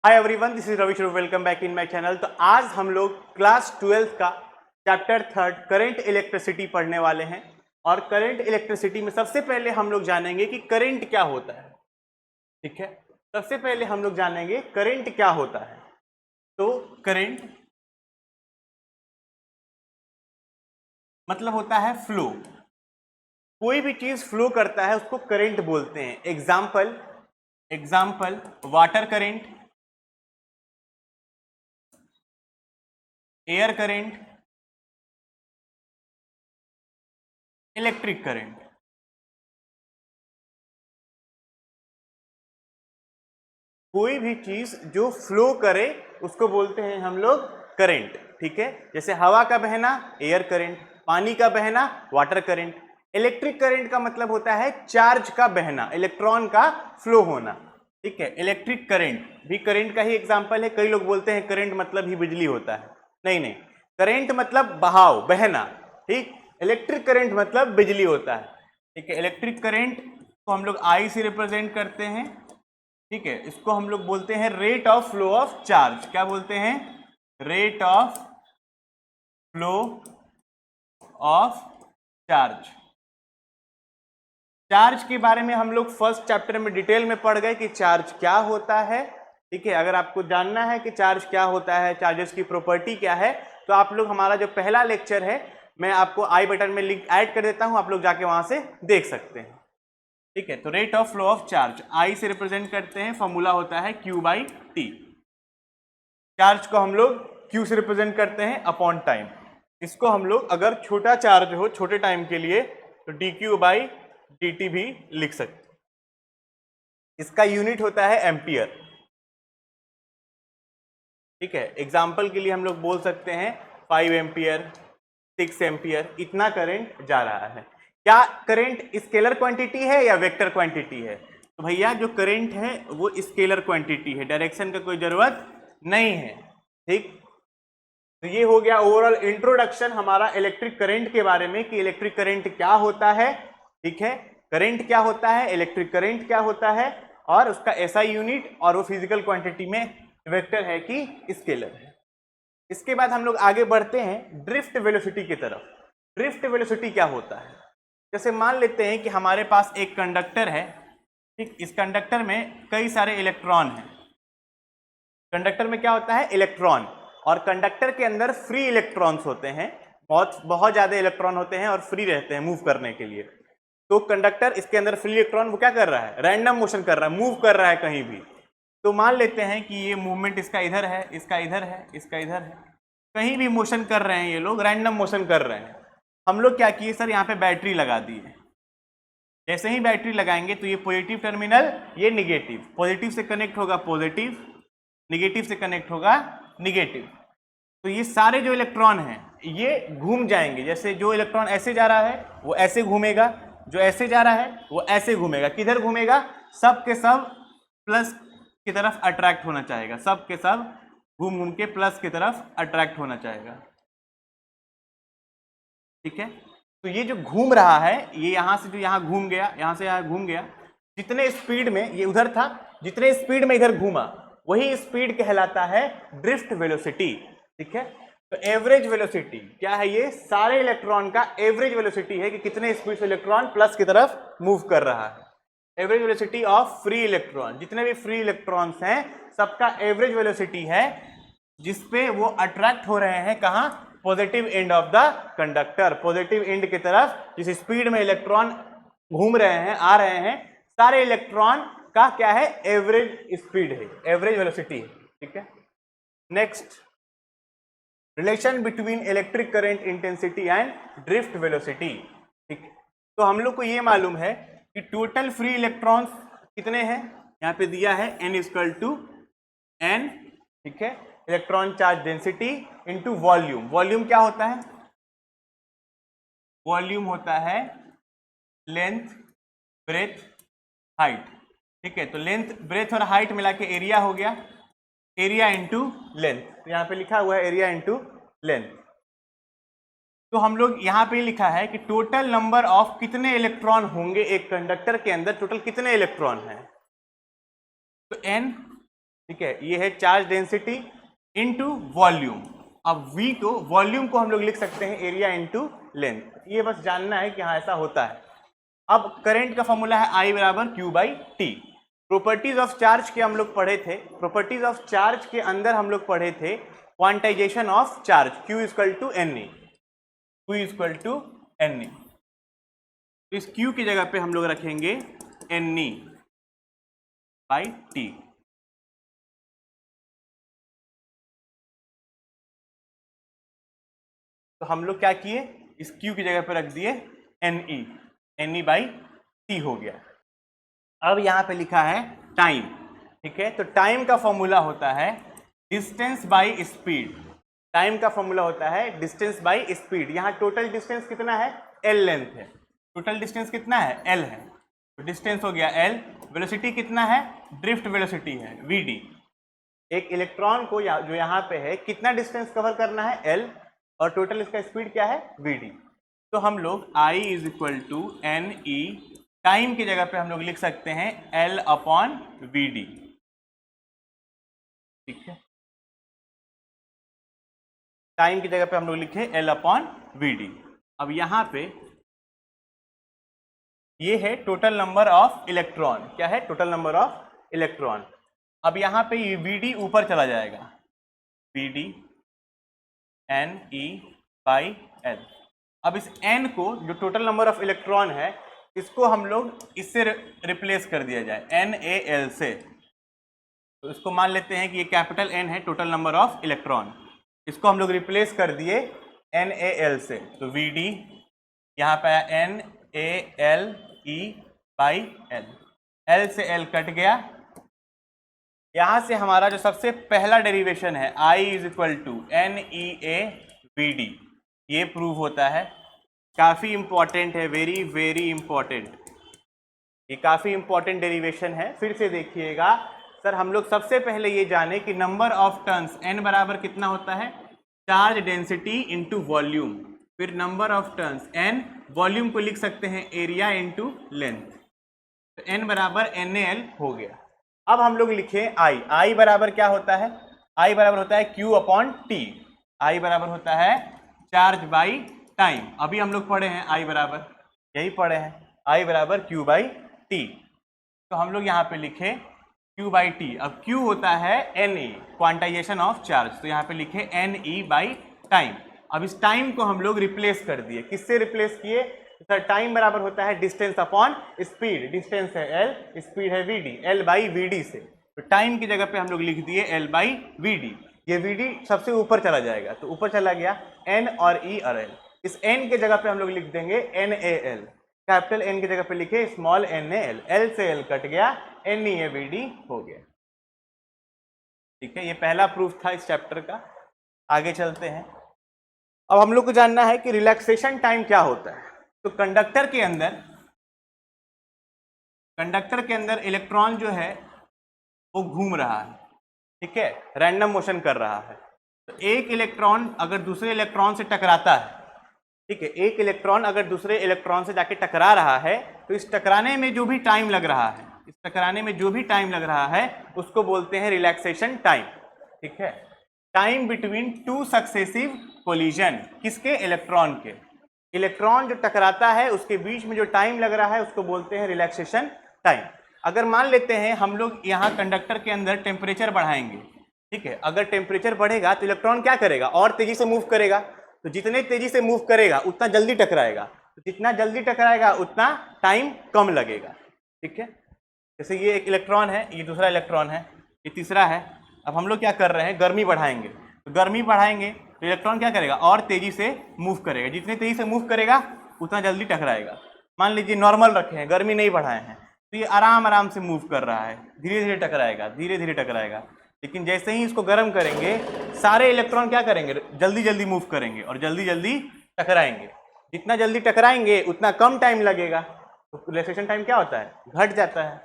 Hi everyone, this is Ravi Shuru. Welcome back in my channel. तो आज हम लोग क्लास 12 का चैप्टर 3 करंट इलेक्ट्रिसिटी पढ़ने वाले हैं। और करंट इलेक्ट्रिसिटी में सबसे पहले हम लोग जानेंगे कि करंट क्या होता है। ठीक है, सबसे पहले हम लोग जानेंगे करंट क्या होता है। तो करंट मतलब होता है फ्लो। कोई भी चीज फ्लो करता है उसको करंट बोलते हैं। Example water current, air current, electric current. कोई भी चीज जो फ्लो करे उसको बोलते हैं हम लोग करंट। ठीक है, जैसे हवा का बहना एयर करंट, पानी का बहना वाटर करंट। इलेक्ट्रिक करंट का मतलब होता है चार्ज का बहना, इलेक्ट्रॉन का फ्लो होना। ठीक है, इलेक्ट्रिक करंट भी करंट का ही एग्जांपल है। कई लोग बोलते हैं करंट मतलब ही बिजली होता है। नहीं नहीं, करंट मतलब बहाव, बहना। ठीक, इलेक्ट्रिक करंट मतलब बिजली होता है। ठीक है, इलेक्ट्रिक करंट को हम लोग आई से रिप्रेजेंट करते हैं। ठीक है, इसको हम लोग बोलते हैं rate of flow of charge. क्या बोलते हैं? Rate of flow of charge. Charge के बारे में हम लोग फर्स्ट चैप्टर में डिटेल में पढ़ गए कि चार्ज क्या होता है। ठीक है, अगर आपको जानना है कि चार्ज क्या होता है, चार्जेस की प्रॉपर्टी क्या है, तो आप लोग हमारा जो पहला लेक्चर है मैं आपको आई बटन में लिंक ऐड कर देता हूं, आप लोग जाके वहां से देख सकते हैं। ठीक है, तो rate of flow of charge I से रिप्रेजेंट करते हैं, फॉर्मूला होता है Q बाई टी। चार्ज को हम लोग Q से रिप्रेजेंट करते हैं अपॉन टाइम। इसको हम लोग अगर छोटा चार्ज हो छोटे टाइम के लिए तो dQ बाई dt भी लिख सकते हैं। इसका यूनिट होता है एम्पियर। ठीक है, एग्जाम्पल के लिए हम लोग बोल सकते हैं 5 एम्पियर, 6 एम्पियर, इतना करंट जा रहा है। क्या करंट स्केलर क्वांटिटी है या वेक्टर क्वांटिटी है? तो भैया जो करंट है वो स्केलर क्वांटिटी है, डायरेक्शन का कोई जरूरत नहीं है। ठीक, तो ये हो गया ओवरऑल इंट्रोडक्शन हमारा इलेक्ट्रिक करंट के बारे में कि इलेक्ट्रिक करंट क्या होता है। ठीक है, करंट क्या होता है, इलेक्ट्रिक करंट क्या होता है, और उसका एसआई यूनिट, और वो फिजिकल क्वांटिटी में वेक्टर है कि स्केलर है। इसके बाद हम लोग आगे बढ़ते हैं ड्रिफ्ट वेलोसिटी की तरफ। ड्रिफ्ट वेलोसिटी क्या होता है? जैसे मान लेते हैं कि हमारे पास एक कंडक्टर है। ठीक, इस कंडक्टर में कई सारे इलेक्ट्रॉन हैं। कंडक्टर में क्या होता है? इलेक्ट्रॉन। और कंडक्टर के अंदर फ्री इलेक्ट्रॉन्स होते हैं, बहुत बहुत ज्यादा इलेक्ट्रॉन होते हैं और फ्री रहते हैं मूव करने के लिए। तो कंडक्टर, इसके अंदर फ्री इलेक्ट्रॉन वो क्या कर रहा है? रैंडम मोशन कर रहा है, मूव कर रहा है कहीं भी। तो मान लेते हैं कि ये मूवमेंट इसका इधर है, इसका इधर है, इसका इधर है, कहीं भी मोशन कर रहे हैं ये लोग, रैंडम मोशन कर रहे हैं। हम लोग क्या किए सर, यहाँ पे बैटरी लगा दी है। जैसे ही बैटरी लगाएंगे तो ये पॉजिटिव टर्मिनल, ये निगेटिव, पॉजिटिव से कनेक्ट होगा पॉजिटिव, निगेटिव से कनेक्ट होगा निगेटिव। तो ये सारे जो इलेक्ट्रॉन हैं ये घूम जाएंगे। जैसे जो इलेक्ट्रॉन ऐसे जा रहा है वो ऐसे घूमेगा, जो ऐसे जा रहा है वो ऐसे घूमेगा। किधर घूमेगा? सब के सब प्लस की तरफ अट्रैक्ट होना चाहेगा, सब के सब घूम घूम के प्लस की तरफ अट्रैक्ट होना चाहेगा। ठीक है, तो ये जो घूम रहा है ये यहां से जो यहां घूम गया, यहां से यहां घूम गया, जितने स्पीड में ये उधर था, जितने स्पीड में इधर घूमा वही स्पीड कहलाता है ड्रिफ्ट वेलोसिटी। ठीक है, तो एवरेज वेलोसिटी क्या है? ये सारे इलेक्ट्रॉन का एवरेज वेलोसिटी है कि कितने स्पीड से इलेक्ट्रॉन प्लस की तरफ मूव कर रहा है। Average velocity of free electron, जितने भी फ्री इलेक्ट्रॉन्स हैं सबका एवरेज वेलोसिटी है, जिसपे वो अट्रैक्ट हो रहे हैं। कहां? Positive end of the conductor, positive and की तरफ जिस स्पीड में इलेक्ट्रॉन घूम रहे हैं, आ रहे हैं, सारे इलेक्ट्रॉन का क्या है? एवरेज स्पीड है, एवरेज वेलोसिटी है। ठीक है, next, relation between electric current intensity and drift velocity. ठीक है, तो हम लोग को ये मालूम है कि टोटल फ्री इलेक्ट्रॉन्स कितने हैं, यहाँ पे दिया है n इक्वल टू n। ठीक है, electron charge density into volume. Volume क्या होता है? वॉल्यूम होता है लेंथ, ब्रेथ, हाइट। ठीक है, तो लेंथ, ब्रेथ और हाइट मिला के एरिया हो गया, एरिया इंटू लेंथ। तो यहाँ पे लिखा हुआ है एरिया इंटू लेंथ। तो हम लोग यहाँ पे लिखा है कि टोटल नंबर ऑफ कितने इलेक्ट्रॉन होंगे एक कंडक्टर के अंदर, टोटल कितने इलेक्ट्रॉन हैं। तो n ठीक है, ये है चार्ज डेंसिटी इनटू वॉल्यूम। अब v को, वॉल्यूम को हम लोग लिख सकते हैं एरिया इनटू लेंथ। ये बस जानना है कि हाँ ऐसा होता है। अब करंट का फॉर्मूला है I बराबर Q by T. Properties of charge के हम लोग पढ़े थे, प्रॉपर्टीज ऑफ चार्ज के अंदर हम लोग पढ़े थे quantization of charge, Q equal to NE, Q equal to NE। इस Q की जगह पे हम लोग रखेंगे NE बाई टी। तो हम लोग क्या किए, इस Q की जगह पे रख दिए NE बाई टी हो गया। अब यहां पे लिखा है टाइम, ठीक है, तो टाइम का फॉर्मूला होता है डिस्टेंस बाई स्पीड। टाइम का फॉर्मूला होता है डिस्टेंस बाई स्पीड। यहां टोटल डिस्टेंस कितना है, L लेंथ है, टोटल डिस्टेंस कितना है, L है, तो डिस्टेंस हो गया L। वेलोसिटी कितना है, ड्रिफ्ट वेलोसिटी है VD। एक इलेक्ट्रॉन को जो यहाँ पे है कितना डिस्टेंस कवर करना है, L, और टोटल इसका स्पीड क्या है, VD। तो हम लोग I is equal to NE, time की जगह पे हम लोग लिख सकते हैं L अपॉन VD, ठीक है, टाइम की जगह पे हम लोग लिखे L अपॉन VD। अब यहाँ पे ये है टोटल नंबर ऑफ इलेक्ट्रॉन, क्या है, टोटल नंबर ऑफ इलेक्ट्रॉन। अब यहाँ पे ये VD ऊपर चला जाएगा, VD NE बाई L। अब इस N को, जो टोटल नंबर ऑफ इलेक्ट्रॉन है, इसको हम लोग इससे रिप्लेस कर दिया जाए NaL से। तो इसको मान लेते हैं कि ये कैपिटल N है, टोटल नंबर ऑफ इलेक्ट्रॉन, इसको हम लोग रिप्लेस कर दिए NaL से। तो VD यहाँ पे आया NaLE बाई L, L से L कट गया। यहाँ से हमारा जो सबसे पहला डेरिवेशन है I is equal to NeaVD, ये प्रूव होता है। काफ़ी इंपॉर्टेंट है, वेरी वेरी इंपॉर्टेंट, ये काफ़ी इंपॉर्टेंट डेरिवेशन है। फिर से देखिएगा सर, हम लोग सबसे पहले ये जाने कि नंबर ऑफ टर्न्स N बराबर कितना होता है, चार्ज डेंसिटी इनटू वॉल्यूम, फिर number of turns N, volume को लिख सकते हैं एरिया इनटू लेंथ, तो N बराबर NaL हो गया। अब हम लोग लिखे I बराबर क्या होता है, I बराबर होता है Q अपॉन T, I बराबर होता है चार्ज बाई टाइम। अभी हम लोग पढ़े हैं I बराबर, यही पढ़े हैं, I बराबर Q बाई T। तो हम लोग यहाँ पे लिखे Q बाई T। अब Q होता है NE, क्वांटाइजेशन ऑफ चार्ज, तो यहाँ पे लिखे NE बाई टाइम। अब इस टाइम को हम लोग रिप्लेस कर दिए, किससे रिप्लेस किए, सर टाइम बराबर होता है डिस्टेंस अपॉन स्पीड, डिस्टेंस है L, स्पीड है VD, L बाई VD से। तो टाइम की जगह पे हम लोग लिख दिए L बाई VD। ये VD सबसे ऊपर चला जाएगा, तो ऊपर चला गया N और E और L। इस N के जगह पे हम लोग लिख देंगे NaL, कैपिटल N की जगह पे लिखे स्मॉल NaL, L से L कट गया, NeaVD हो गया, ठीक है। ये पहला प्रूफ था इस चैप्टर का। आगे चलते हैं। अब हम लोग को जानना है कि रिलैक्सेशन टाइम क्या होता है। तो कंडक्टर के अंदर इलेक्ट्रॉन जो है वो घूम रहा है, ठीक है, रैंडम मोशन कर रहा है। तो एक इलेक्ट्रॉन अगर दूसरे इलेक्ट्रॉन से टकराता है, ठीक है, एक इलेक्ट्रॉन अगर दूसरे इलेक्ट्रॉन से जाके टकरा रहा है, तो इस टकराने में जो भी टाइम लग रहा है, इस टकराने में जो भी टाइम लग रहा है उसको बोलते हैं रिलैक्सेशन टाइम, ठीक है। Time between two successive collision, किसके, इलेक्ट्रॉन के, इलेक्ट्रॉन जो टकराता है उसके बीच में जो टाइम लग रहा है उसको बोलते हैं रिलैक्सेशन टाइम। अगर मान लेते हैं हम लोग यहाँ कंडक्टर के अंदर टेम्परेचर बढ़ाएंगे, ठीक है, अगर टेम्परेचर बढ़ेगा तो इलेक्ट्रॉन क्या करेगा, और तेजी से मूव करेगा, तो जितने तेजी से मूव करेगा उतना जल्दी टकराएगा, तो जितना जल्दी टकराएगा उतना टाइम कम लगेगा, ठीक है। जैसे ये एक इलेक्ट्रॉन है, ये दूसरा इलेक्ट्रॉन है, ये तीसरा है। अब हम लोग क्या कर रहे हैं, गर्मी बढ़ाएंगे, तो गर्मी बढ़ाएंगे तो इलेक्ट्रॉन क्या करेगा, और तेजी से मूव करेगा, जितने तेजी से मूव करेगा उतना जल्दी टकराएगा। मान लीजिए नॉर्मल रखे हैं, गर्मी नहीं बढ़ाए हैं, तो ये आराम आराम से मूव कर रहा है, धीरे धीरे टकराएगा, धीरे धीरे टकराएगा। लेकिन जैसे ही इसको गर्म करेंगे सारे इलेक्ट्रॉन क्या करेंगे, जल्दी जल्दी मूव करेंगे और जल्दी जल्दी टकराएंगे। जितना जल्दी टकराएंगे उतना कम टाइम लगेगा, तो रिलैक्सेशन टाइम क्या होता है, घट जाता है।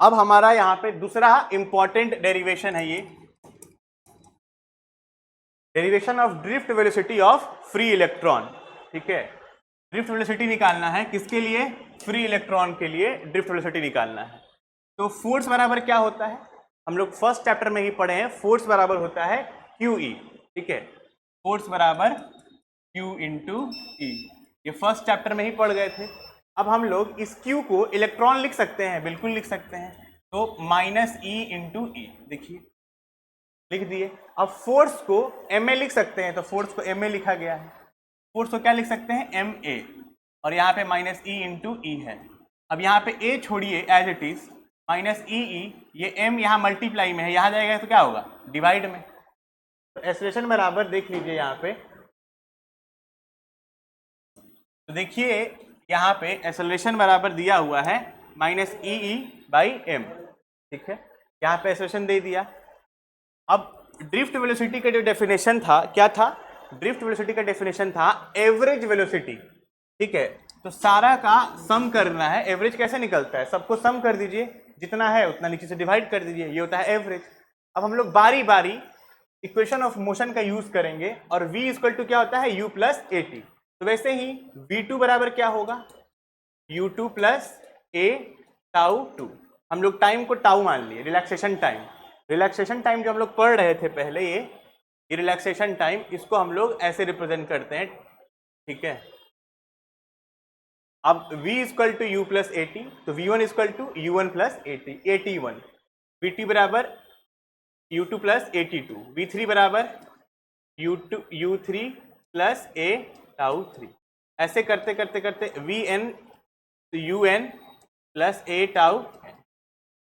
अब हमारा यहाँ पे दूसरा इंपॉर्टेंट डेरिवेशन है, ये derivation of drift velocity of free electron, ठीक है। ड्रिफ्ट वेलोसिटी निकालना है किसके लिए, फ्री इलेक्ट्रॉन के लिए ड्रिफ्ट वेलोसिटी निकालना है। तो फोर्स बराबर क्या होता है, हम लोग फर्स्ट चैप्टर में ही पढ़े हैं, फोर्स बराबर होता है QE, ठीक है, फोर्स बराबर Q इंटू ई, ये फर्स्ट चैप्टर में ही पढ़ गए थे। अब हम लोग इस Q को इलेक्ट्रॉन लिख सकते हैं, बिल्कुल लिख सकते हैं, तो माइनस E इंटू ई, देखिए लिख दिए। अब फोर्स को MA लिख सकते हैं, तो फोर्स को MA लिखा गया है, फोर्स को क्या लिख सकते हैं MA, और यहाँ पे माइनस E इंटू ई है। अब यहाँ पे A छोड़िए एज इट इज, माइनस ई, ये M यहाँ मल्टीप्लाई में है, यहाँ जाएगा तो क्या होगा डिवाइड में, तो एक्सेलरेशन बराबर देख लीजिए यहाँ पे, तो देखिए यहाँ पे एक्सेलरेशन बराबर दिया हुआ है माइनस ई बाई एम, ठीक है, यहाँ पे एक्सेलरेशन दे दिया। अब ड्रिफ्ट वेलोसिटी का जो डेफिनेशन था क्या था, ड्रिफ्ट वेलोसिटी का डेफिनेशन था एवरेज वेलोसिटी, ठीक है, तो सारा का सम करना है, एवरेज कैसे निकलता है, सबको सम कर दीजिए, जितना है उतना नीचे से डिवाइड कर दीजिए, ये होता है एवरेज। अब हम लोग बारी बारी इक्वेशन ऑफ मोशन का यूज करेंगे, और v इक्वल टू क्या होता है u प्लस ए टी, तो वैसे ही v2 बराबर क्या होगा u2 plus A tau to, हम लोग टाइम को टाउ मान लिए, रिलैक्सेशन टाइम, रिलैक्सेशन टाइम जो हम लोग पढ़ रहे थे पहले, ये रिलैक्सेशन टाइम, इसको हम लोग ऐसे रिप्रेजेंट करते हैं, ठीक है। अब v equal to u plus a t, तो v1 equal to u1 plus a t one, v2 बराबर u2 plus a T to, v3 बराबर u3 प्लस ए टाउ थ्री, ऐसे करते करते करते vn un प्लस ए टाउ,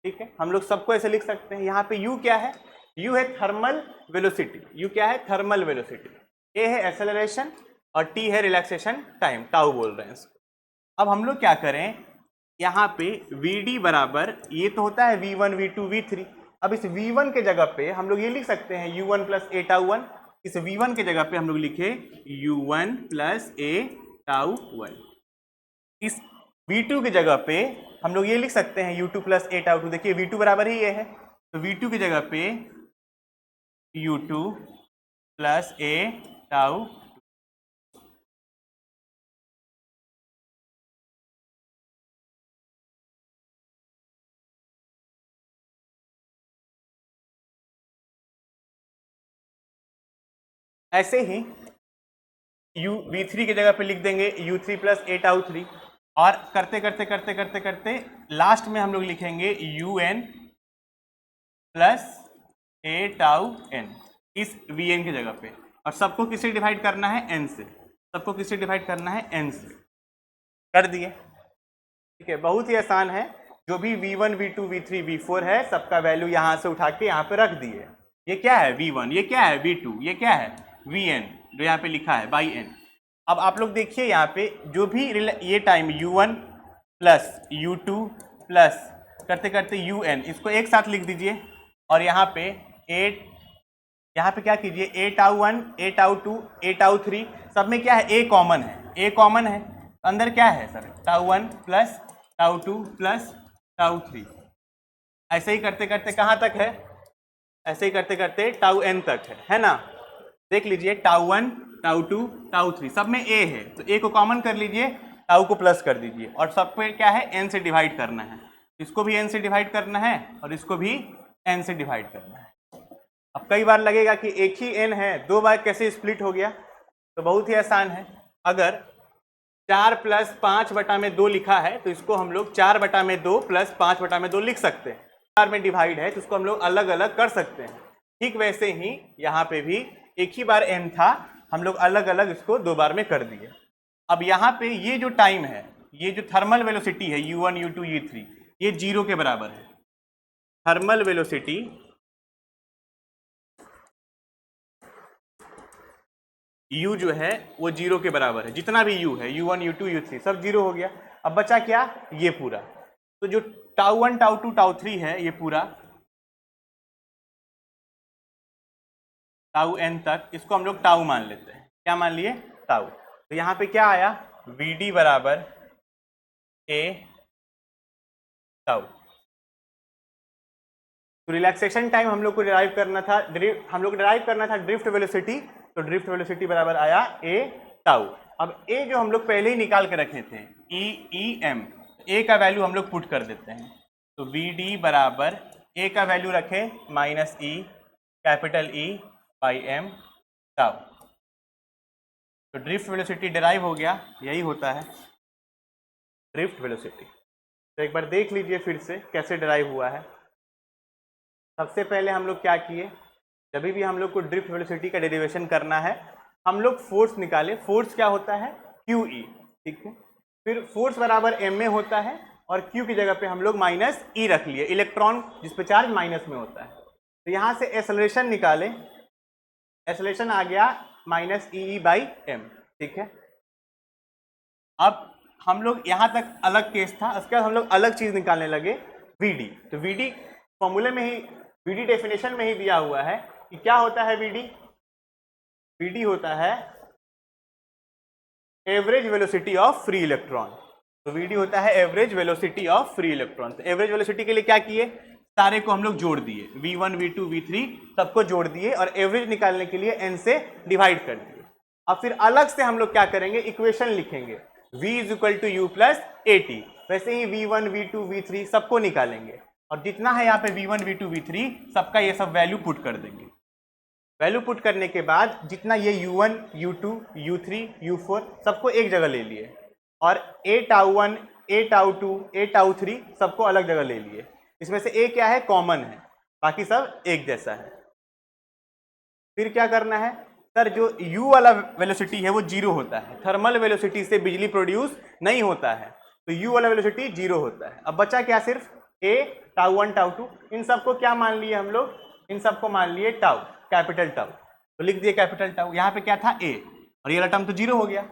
ठीक है, हम लोग सबको ऐसे लिख सकते हैं। यहाँ पे u क्या है, u है थर्मल वेलोसिटी, u क्या है थर्मल वेलोसिटी, a है एक्सेलरेशन और t है रिलैक्सेशन टाइम, टाउ बोल रहे हैं इसको। अब हम लोग क्या करें, यहाँ पे vd बराबर, ये तो होता है v1 v2 v3, अब इस v1 के जगह पे हम लोग ये लिख सकते हैं u1 प्लस ए टाउ वन, इस v1 के जगह पे हम लोग लिखे u1 प्लस ए टाउ वन, इस v2 की जगह पे हम लोग ये लिख सकते हैं u2 plus A tau to, देखिए v2 बराबर ही ये है, तो v2 की जगह पे u2 प्लस ए टाउ, ऐसे ही v3 की जगह पे लिख देंगे u3 प्लस ए टाउ थ्री, और करते करते करते करते करते लास्ट में हम लोग लिखेंगे un प्लस ए टाउ n, इस vn की जगह पे, और सबको किससे डिवाइड करना है n से, सबको किससे डिवाइड करना है n से, कर दिए, ठीक है, बहुत ही आसान है, जो भी v1 v2 v3 v4 है सबका वैल्यू यहाँ से उठा के यहाँ पे रख दिए, ये क्या है v1, ये क्या है v2, ये क्या है vn, जो यहाँ पे लिखा है बाई n। अब आप लोग देखिए यहाँ पे जो भी ये time u1 plus u2 plus करते करते un, इसको एक साथ लिख दीजिए, और यहाँ पे यहाँ पे क्या कीजिए A tau one, A tau two, A tau three, सब में क्या है ए कॉमन है, ए कॉमन है, अंदर क्या है sir tau one plus tau two plus tau three, ऐसे ही करते करते कहाँ तक है, ऐसे ही करते करते टाउ n तक है ना, देख लीजिए tau one tau two tau three, सब में a है, तो a को कॉमन कर लीजिए, टाउ को प्लस कर दीजिए, और सब पे क्या है n से डिवाइड करना है, इसको भी n से डिवाइड करना है और इसको भी n से डिवाइड करना है। अब कई बार लगेगा कि एक ही n है, दो बार कैसे स्प्लिट हो गया, तो बहुत ही आसान है, अगर 4 प्लस 5 बटा में 2 लिखा है तो इसको हम लोग 4 बटा में 2 प्लस 5 बटा में 2 लिख सकते हैं, 4 में डिवाइड है तो इसको हम लोग अलग अलग कर सकते हैं, ठीक वैसे ही यहाँ पे भी एक ही बार n था, हम लोग अलग अलग इसको 2 बार में कर दिए। अब यहाँ पे ये जो टाइम है, ये जो थर्मल वेलोसिटी है u1 u2 u3, ये 0 के बराबर है, थर्मल वेलोसिटी u जो है वो 0 के बराबर है, जितना भी u है u1 u2 u3 सब 0 हो गया। अब बचा क्या, ये पूरा, तो जो tau one tau two tau three है ये पूरा टाउ n तक, इसको हम लोग टाउ मान लेते हैं, क्या मान लिए टाउ, तो यहाँ पे क्या आया vd बराबर a टाउ, तो रिलैक्सेशन टाइम हम लोग को डिराइव करना था, हम लोग डिराइव करना था ड्रिफ्ट वेलोसिटी, तो ड्रिफ्ट वेलोसिटी बराबर आया a टाउ। अब a जो हम लोग पहले ही निकाल के रखे थे e m, a का वैल्यू हम लोग पुट कर देते हैं, तो वी डी बराबर ए का वैल्यू रखें minus e capital E by m tau. तो ड्रिफ्ट वेलोसिटी डिराइव हो गया, यही होता है ड्रिफ्ट वेलोसिटी। तो एक बार देख लीजिए फिर से कैसे डिराइव हुआ है। सबसे पहले हम लोग क्या किए, जब भी हम लोग को ड्रिफ्ट वेलोसिटी का डेरिवेशन करना है हम लोग फोर्स निकाले। फोर्स क्या होता है, क्यू ई, ठीक है। फिर फोर्स बराबर एम में होता है और क्यू की जगह पे हम लोग माइनस ई रख लिए, इलेक्ट्रॉन जिस पे चार्ज माइनस में होता है। तो यहाँ से एक्सेलरेशन निकाले, एक्सेलरेशन आ गया माइनस ई बाई एम, ठीक है। अब हम लोग यहाँ तक अलग केस था, उसके बाद हम लोग अलग चीज निकालने लगे, वीडी। तो वीडी फॉर्मूले में ही, वीडी डेफिनेशन में ही दिया हुआ है कि क्या होता है वीडी। वीडी होता है average velocity of free electron. तो वीडी होता है average velocity of free electron. तो एवरेज वेलोसिटी के लिए क्या किए, सारे को हम लोग जोड़ दिए, v1 v2 v3 सबको जोड़ दिए और एवरेज निकालने के लिए n से डिवाइड कर दिए। अब फिर अलग से हम लोग क्या करेंगे, इक्वेशन लिखेंगे, v is equal to u plus a t. वैसे ही v1 v2 v3 सबको निकालेंगे और जितना है यहाँ पे v1 v2 v3 सबका ये सब वैल्यू पुट कर देंगे। वैल्यू पुट करने के बाद जितना ये u1 u2 u3 u4 सबको एक जगह ले लिए और a tau 1 a tau 2 a tau 3 सबको अलग जगह ले लिए। इसमें से a क्या है, कॉमन है, बाकी सब एक जैसा है। फिर क्या करना है सर, जो u वाला वेलोसिटी है वो जीरो होता है, थर्मल वेलोसिटी से बिजली प्रोड्यूस नहीं होता है, तो u वाला वेलोसिटी जीरो होता है। अब बचा क्या, सिर्फ a टाउ 1 टाउ 2, इन सबको क्या मान लिए हम लोग, इन सबको मान लिए टाउ, कैपिटल टाउ। तो लिख दिए कैपिटल टाउ, यहाँ पे क्या था a और ये वाला टर्म तो जीरो हो गया।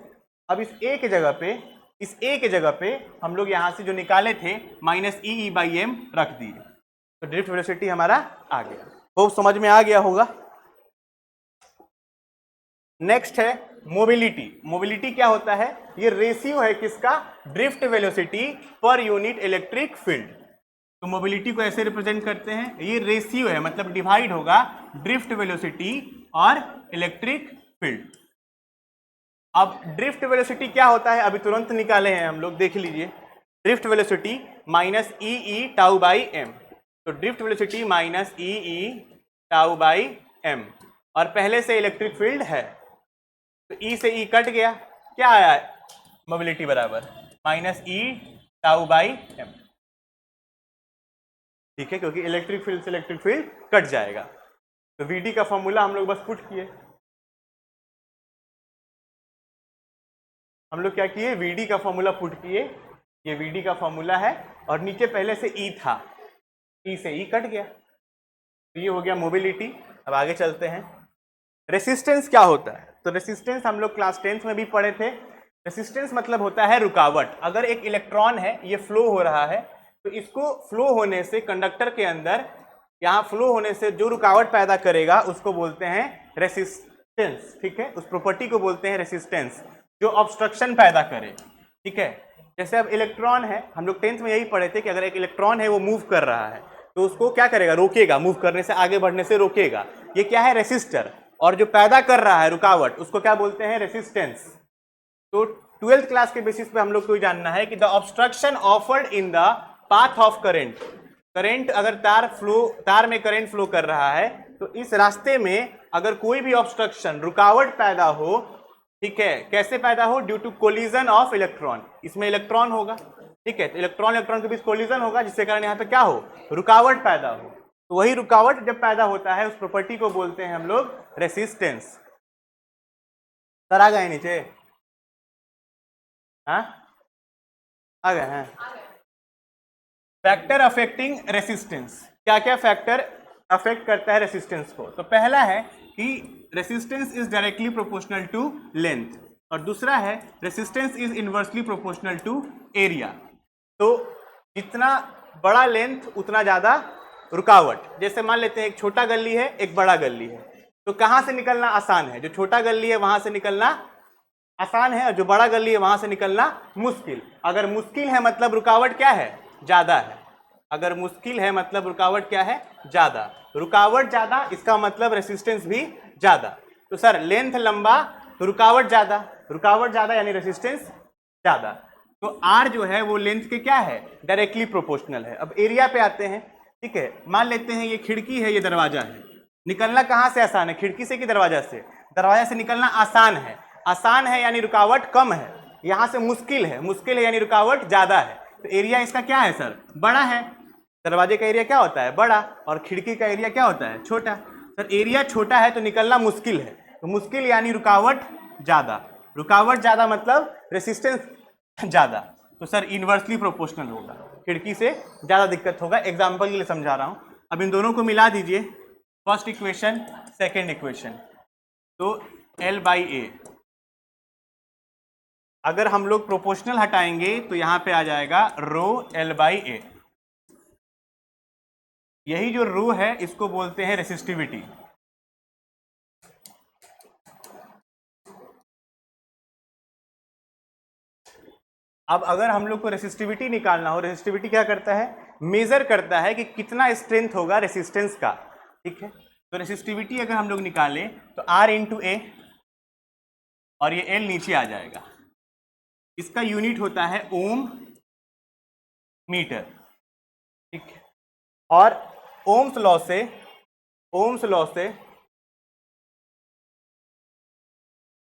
अब इस a के जगह पे, इस a के जगह पे हम लोग यहाँ से जो निकाले थे माइनस ई बाई एम रख दिए, तो ड्रिफ्ट वेलोसिटी हमारा आ गया। होप समझ में आ गया होगा। नेक्स्ट है मोबिलिटी। मोबिलिटी क्या होता है, ये रेशियो है किसका, drift velocity per unit electric field. तो मोबिलिटी को ऐसे रिप्रेजेंट करते हैं, ये रेशियो है, मतलब डिवाइड होगा ड्रिफ्ट वेलोसिटी और इलेक्ट्रिक फील्ड। अब ड्रिफ्ट वेलोसिटी क्या होता है, अभी तुरंत निकाले हैं हम लोग, देख लीजिए। Drift velocity minus E tau by M. तो drift velocity minus E tau by M और पहले से इलेक्ट्रिक फील्ड है, तो ई से ई कट गया, क्या आया, मोबिलिटी बराबर minus E tau by m, ठीक है, क्योंकि इलेक्ट्रिक फील्ड से इलेक्ट्रिक फील्ड कट जाएगा। तो वीडी का फॉर्मूला हम लोग बस पुट किए, हम लोग क्या किए, वीडी का फॉर्मूला पुट किए, ये वीडी का फॉर्मूला है और नीचे पहले से ई था, ई से ई कट गया, तो ये हो गया मोबिलिटी। अब आगे चलते हैं, रेसिस्टेंस क्या होता है। तो रेसिस्टेंस हम लोग क्लास 10th में भी पढ़े थे। रेसिस्टेंस मतलब होता है रुकावट। अगर एक इलेक्ट्रॉन है, ये फ्लो हो रहा है, तो इसको फ्लो होने से कंडक्टर के अंदर, यहाँ फ्लो होने से जो रुकावट पैदा करेगा उसको बोलते हैं रेसिस्टेंस, ठीक है, उस प्रॉपर्टी को बोलते हैं रेसिस्टेंस, जो ऑब्स्ट्रक्शन पैदा करे, ठीक है। जैसे अब इलेक्ट्रॉन है, हम लोग 10th में यही पढ़े थे कि अगर एक इलेक्ट्रॉन है वो मूव कर रहा है तो उसको क्या करेगा, रोकेगा, मूव करने से, आगे बढ़ने से रोकेगा। ये क्या है, रेसिस्टर, और जो पैदा कर रहा है रुकावट उसको क्या बोलते हैं, रेसिस्टेंस। तो 12th क्लास के बेसिस पे हम लोग को जानना है कि the obstruction offered in the path of current. Current अगर तार में करंट फ्लो कर रहा है तो इस रास्ते में अगर कोई भी ऑब्स्ट्रक्शन, रुकावट पैदा हो, ठीक है, कैसे पैदा हो, due to collision of electron, इसमें इलेक्ट्रॉन होगा, ठीक है, तो इलेक्ट्रॉन इलेक्ट्रॉन के बीच कोलिजन होगा जिसके कारण यहाँ पे क्या हो, रुकावट पैदा हो। तो वही रुकावट जब पैदा होता है उस प्रॉपर्टी को बोलते हैं हम लोग रेसिस्टेंस। सर आ गए नीचे, हाँ आ गए हैं। फैक्टर अफेक्टिंग रेसिस्टेंस, क्या क्या फैक्टर अफेक्ट करता है रेसिस्टेंस को। तो पहला है कि resistance is directly proportional to length, और दूसरा है resistance is inversely proportional to area. तो जितना बड़ा लेंथ उतना ज़्यादा रुकावट। जैसे मान लेते हैं एक छोटा गली है, एक बड़ा गली है, तो कहाँ से निकलना आसान है, जो छोटा गली है वहाँ से निकलना आसान है और जो बड़ा गली है वहाँ से निकलना मुश्किल। अगर मुश्किल है मतलब रुकावट क्या है, ज़्यादा है। अगर मुश्किल है मतलब रुकावट क्या है, ज़्यादा। रुकावट ज़्यादा इसका मतलब रेसिस्टेंस भी ज़्यादा। तो सर लेंथ लंबा तो रुकावट ज़्यादा, रुकावट ज़्यादा यानी रेसिस्टेंस ज़्यादा। तो आर जो है वो लेंथ के क्या है, डायरेक्टली प्रोपोर्शनल है। अब एरिया पे आते हैं, ठीक है, मान लेते हैं ये खिड़की है, ये दरवाजा है, निकलना कहाँ से आसान है, खिड़की से कि दरवाजा से? दरवाजा से निकलना आसान है। आसान है यानी रुकावट कम है, यहाँ से मुश्किल है यानी रुकावट ज्यादा है। तो एरिया इसका क्या है सर, बड़ा है। दरवाजे का एरिया क्या होता है, बड़ा, और खिड़की का एरिया क्या होता है, छोटा। सर एरिया छोटा है तो निकलना मुश्किल है, तो मुश्किल यानी रुकावट ज्यादा, रुकावट ज्यादा मतलब रेसिस्टेंस ज्यादा, तो सर इनवर्सली प्रोपोर्शनल होगा, खिड़की से ज्यादा दिक्कत होगा। एग्जाम्पल के लिए समझा रहा हूं। अब इन दोनों को मिला दीजिए, फर्स्ट इक्वेशन सेकेंड इक्वेशन, तो L/A। अगर हम लोग प्रोपोर्शनल हटाएंगे तो यहां पे आ जाएगा रो L/A। यही जो रो है इसको बोलते हैं रेसिस्टिविटी। अब अगर हम लोग को रेसिस्टिविटी निकालना हो, रेसिस्टिविटी क्या करता है, मेजर करता है कि कितना स्ट्रेंथ होगा रेसिस्टेंस का, ठीक है। तो रेसिस्टिविटी अगर हम लोग निकालें तो R इंटू ए, और ये L नीचे आ जाएगा। इसका यूनिट होता है ओम मीटर, ठीक है। और ओम्स लॉ से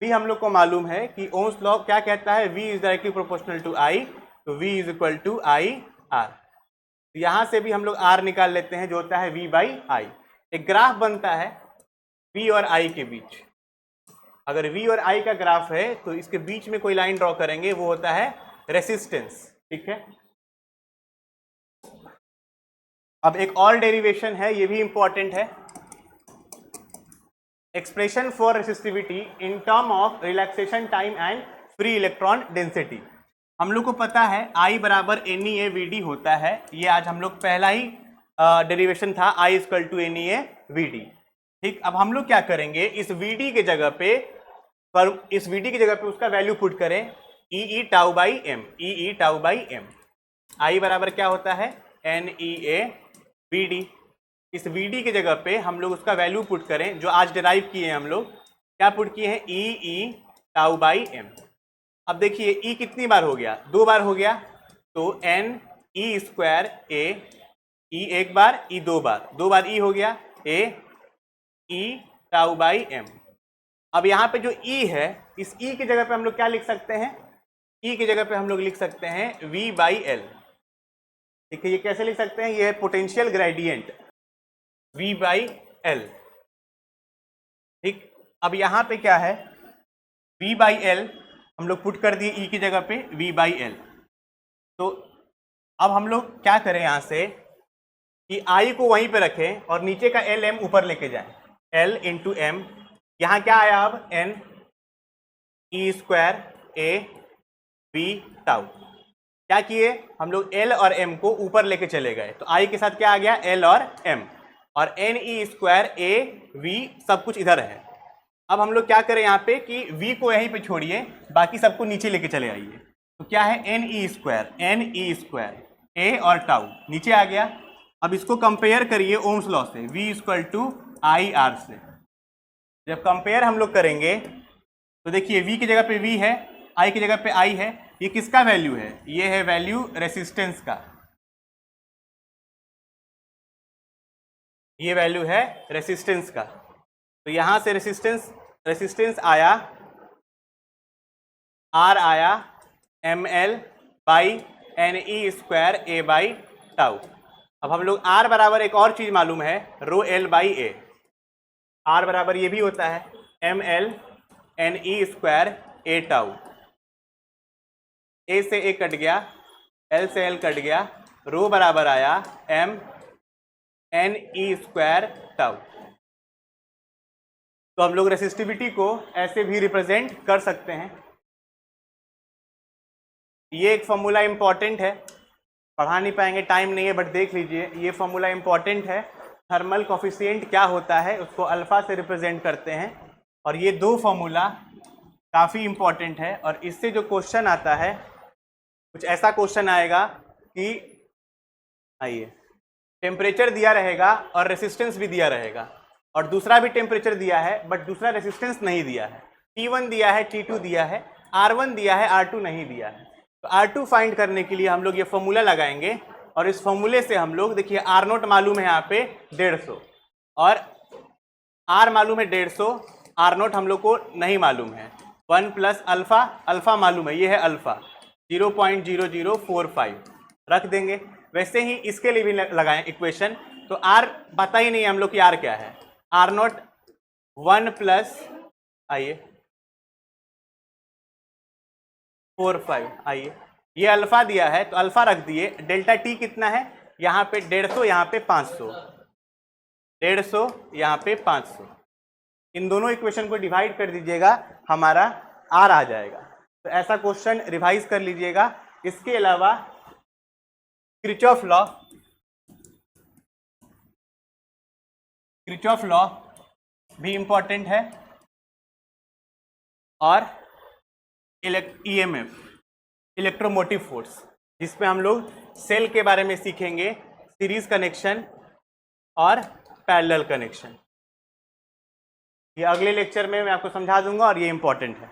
भी हम लोग को मालूम है कि ओम्स लॉ क्या कहता है, V is directly proportional to I, तो V is equal to IR। यहां से भी हम लोग R निकाल लेते हैं, जो होता है V/I। एक ग्राफ बनता है V और I के बीच। अगर V और I का ग्राफ है तो इसके बीच में कोई लाइन ड्रॉ करेंगे, वो होता है रेसिस्टेंस, ठीक है। अब एक और डेरिवेशन है, ये भी इंपॉर्टेंट है, expression for resistivity in term of relaxation time and free electron density. हम लोग को पता है I बराबर NeA/VD होता है, ये आज हम लोग पहला ही डेरिवेशन था, I इक्वल टू NeA/VD, ठीक। अब हम लोग क्या करेंगे, इस VD के जगह पे उसका वैल्यू पुट करें, EE/τ/m, EE/τ/m। I बराबर क्या होता है, NeA/VD। इस VD की जगह पे हम लोग उसका वैल्यू पुट करें, जो आज डिराइव किए हैं हम लोग, क्या पुट किए हैं, EE/τ/m। अब देखिए E कितनी बार हो गया, 2 बार हो गया, तो NE² A, E एक बार, E 2 बार, 2 बार E हो गया, A E/τ/m। अब यहाँ पे जो E है, इस E की जगह पे हम लोग क्या लिख सकते हैं, E की जगह पे हम लोग लिख सकते हैं V/L, ठीक है। ये कैसे लिख सकते हैं, ये है पोटेंशियल ग्रेडियंट V/L, ठीक। अब यहाँ पे क्या है, V/L हम लोग पुट कर दिए E की जगह पे V/L। तो अब हम लोग क्या करें यहाँ से कि I को वहीं पे रखें और नीचे का LM ऊपर लेके जाएं, L इंटू M। यहाँ क्या आया अब, N E² A/V/τ। क्या किए हम लोग, L और M को ऊपर लेके चले गए, तो I के साथ क्या आ गया, L और M, और NE² A/V सब कुछ इधर है। अब हम लोग क्या करें यहाँ पे कि V को यहीं पे छोड़िए, बाकी सबको नीचे लेके चले आइए। तो क्या है, NE² A और τ नीचे आ गया। अब इसको कंपेयर करिए ओम्स लॉ से, V इक्वल टू IR से। जब कंपेयर हम लोग करेंगे तो देखिए V की जगह पे V है, I की जगह पे I है, ये किसका वैल्यू है, ये है वैल्यू रेसिस्टेंस का, ये वैल्यू है रेसिस्टेंस का। तो यहां से रेसिस्टेंस आया, R आया mL/NE² A/τ। अब हम लोग R बराबर एक और चीज मालूम है, रो L/A। R बराबर ये भी होता है mL/NE² A/τ। A से A कट गया, L से L कट गया, रो बराबर आया mNE² τ। तो हम लोग रेसिस्टिविटी को ऐसे भी रिप्रेजेंट कर सकते हैं। ये एक फॉर्मूला इंपॉर्टेंट है, पढ़ा नहीं पाएंगे, टाइम नहीं है, बट देख लीजिए, ये फॉर्मूला इंपॉर्टेंट है। थर्मल कॉफिशिएंट क्या होता है, उसको अल्फा से रिप्रेजेंट करते हैं, और ये दो फॉर्मूला काफ़ी इंपॉर्टेंट है। और इससे जो क्वेश्चन आता है, कुछ ऐसा क्वेश्चन आएगा कि आइए, टेम्परेचर दिया रहेगा और रेसिस्टेंस भी दिया रहेगा, और दूसरा भी टेम्परेचर दिया है बट दूसरा रेसिस्टेंस नहीं दिया है, T1 दिया है, T2 दिया है, R1 दिया है, R2 नहीं दिया है। तो R2 फाइंड करने के लिए हम लोग ये फॉर्मूला लगाएंगे और इस फॉर्मूले से हम लोग देखिए R0 मालूम है यहाँ पे 150 और R मालूम है 150, R0 हम लोग को नहीं मालूम है। 1 प्लस अल्फा, अल्फा मालूम है, ये है अल्फा 0.0045 रख देंगे। वैसे ही इसके लिए भी लगाएं इक्वेशन, तो R पता ही नहीं है हम लोग की R क्या है। R0 1 प्लस आइए 45, आइए ये अल्फा दिया है तो अल्फा रख दिए। डेल्टा टी कितना है, यहाँ पे 150, यहाँ पे 500, 150 यहाँ पे 500। इन दोनों इक्वेशन को डिवाइड कर दीजिएगा, हमारा आर आ जाएगा। तो ऐसा क्वेश्चन रिवाइज कर लीजिएगा। इसके अलावा किरचॉफ लॉ भी इंपॉर्टेंट है और EMF इलेक्ट्रोमोटिव फोर्स, जिसमें हम लोग सेल के बारे में सीखेंगे, सीरीज कनेक्शन और पैरेलल कनेक्शन। ये अगले लेक्चर में मैं आपको समझा दूंगा और ये इंपॉर्टेंट है।